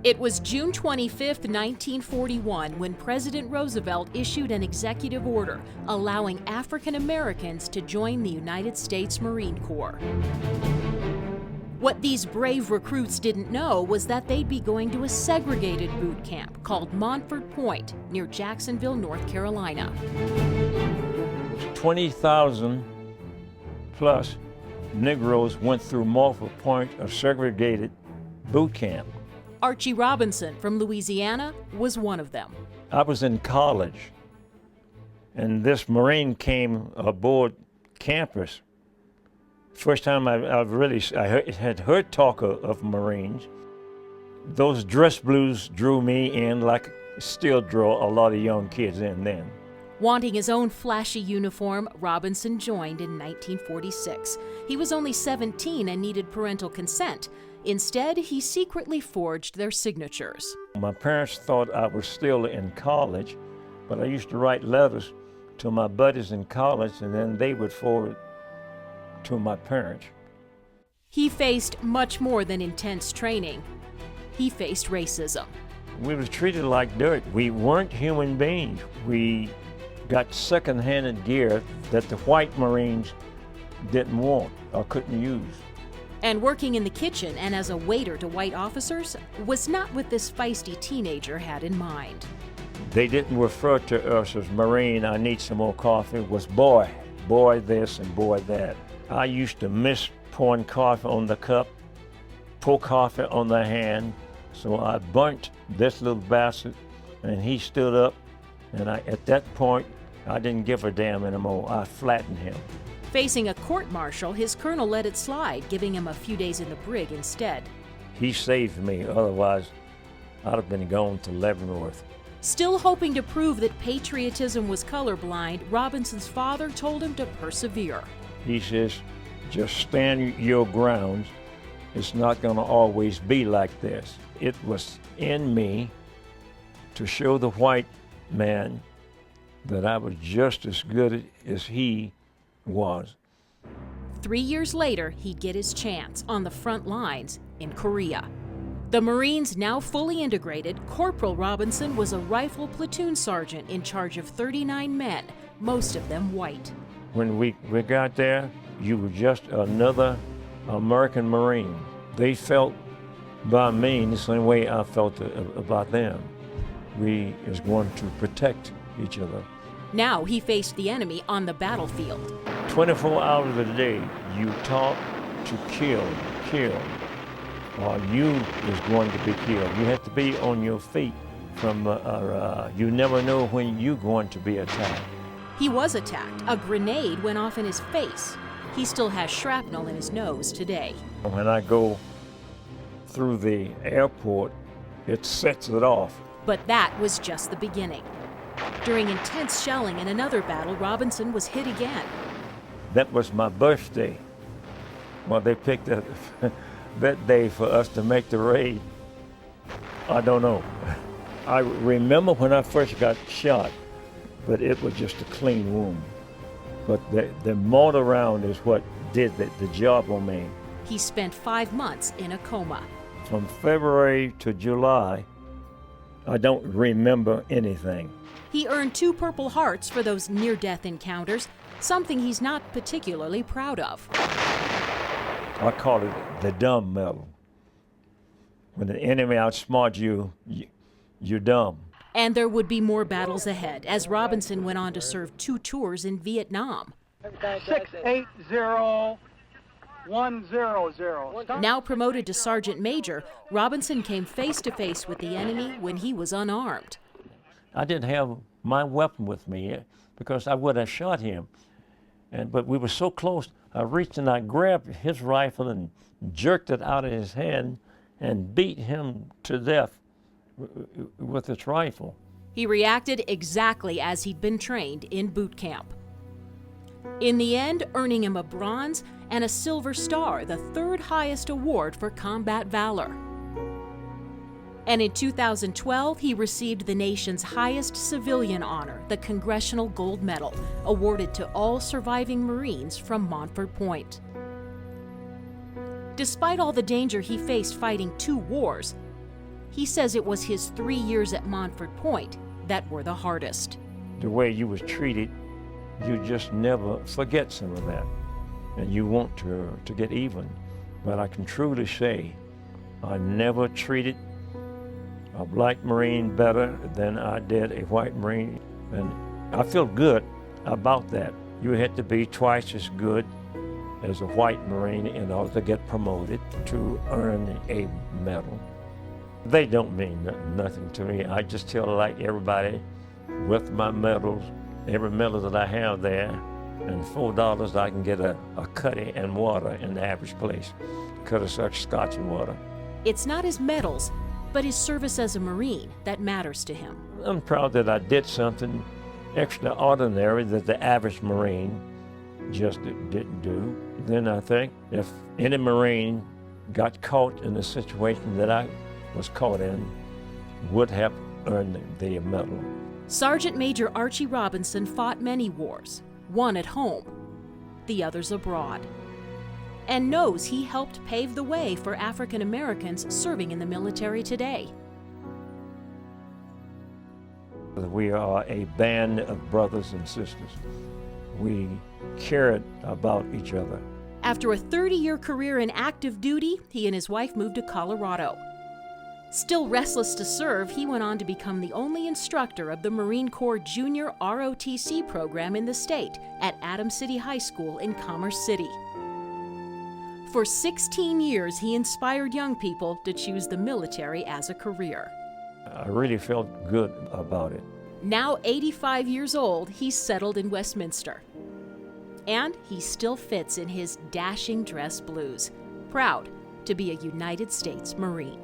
It was June 25, 1941, when President Roosevelt issued an executive order allowing African Americans to join the United States Marine Corps. What these brave recruits didn't know was that they'd be going to a segregated boot camp called Montford Point near Jacksonville, North Carolina. 20,000 plus Negroes went through Montford Point, a segregated boot camp. Archie Robinson from Louisiana was one of them. I was in college, and this Marine came aboard campus. First time I had heard talk of Marines. Those dress blues drew me in, like still draw a lot of young kids in then. Wanting his own flashy uniform, Robinson joined in 1946. He was only 17 and needed parental consent. Instead, he secretly forged their signatures. My parents thought I was still in college, but I used to write letters to my buddies in college, and then they would forward to my parents. He faced much more than intense training. He faced racism. We were treated like dirt. We weren't human beings. We got second-handed gear that the white Marines didn't want or couldn't use. And working in the kitchen and as a waiter to white officers was not what this feisty teenager had in mind. They didn't refer to us as Marine, I need some more coffee. It was boy this and boy that. I used to miss pouring coffee on the cup, pour coffee on the hand, so I burnt this little bastard, and he stood up, and at that point, I didn't give a damn anymore. I flattened him. Facing a court-martial, his colonel let it slide, giving him a few days in the brig instead. He saved me, otherwise I'd have been going to Leavenworth. Still hoping to prove that patriotism was colorblind, Robinson's father told him to persevere. He says, just stand your grounds. It's not going to always be like this. It was in me to show the white man that I was just as good as he was. 3 years later, he'd get his chance on the front lines in Korea. The Marines now fully integrated, Corporal Robinson was a rifle platoon sergeant in charge of 39 men, most of them white. When we got there, you were just another American Marine. They felt by me the same way I felt about them. We was going to protect each other. Now he faced the enemy on the battlefield. 24 hours a day, you taught to kill, or you is going to be killed. You have to be on your feet. You never know when you're going to be attacked. He was attacked. A grenade went off in his face. He still has shrapnel in his nose today. When I go through the airport, it sets it off. But that was just the beginning. During intense shelling in another battle, Robinson was hit again. That was my birthday. Well, they picked that day for us to make the raid. I don't know. I remember when I first got shot, but it was just a clean wound. But the mortar round is what did the job on me. He spent 5 months in a coma. From February to July, I don't remember anything. He earned 2 Purple Hearts for those near-death encounters, something he's not particularly proud of. I call it the dumb medal. When the enemy outsmarts you, you're dumb. And there would be more battles ahead, as Robinson went on to serve 2 tours in Vietnam. 680-100. Now promoted to Sergeant Major, Robinson came face-to-face with the enemy when he was unarmed. I didn't have my weapon with me because I would have shot him. But we were so close, I reached and I grabbed his rifle and jerked it out of his hand and beat him to death with his rifle. He reacted exactly as he'd been trained in boot camp. In the end, earning him a Bronze and a Silver Star, the 3rd highest award for combat valor. And in 2012, he received the nation's highest civilian honor, the Congressional Gold Medal, awarded to all surviving Marines from Montford Point. Despite all the danger he faced fighting 2 wars, He says it was his 3 years at Montford Point that were the hardest. The way you was treated, you just never forget some of that. And you want to get even. But I can truly say I never treated a black Marine better than I did a white Marine. And I feel good about that. You had to be twice as good as a white Marine in order to get promoted to earn a medal. They don't mean nothing to me. I just tell like everybody with my medals, every medal that I have there, and $4 I can get a cutty and water in the average place. Cut of such scotch and water. It's not his medals, but his service as a Marine that matters to him. I'm proud that I did something extraordinary that the average Marine just didn't do. Then I think if any Marine got caught in the situation that I was caught in, would have earned the medal. Sergeant Major Archie Robinson fought many wars, one at home, the others abroad, and knows he helped pave the way for African Americans serving in the military today. We are a band of brothers and sisters. We cared about each other. After a 30-year career in active duty, he and his wife moved to Colorado. Still restless to serve, he went on to become the only instructor of the Marine Corps Junior ROTC program in the state at Adams City High School in Commerce City. For 16 years, he inspired young people to choose the military as a career. I really felt good about it. Now 85 years old, he's settled in Westminster. And he still fits in his dashing dress blues, proud to be a United States Marine.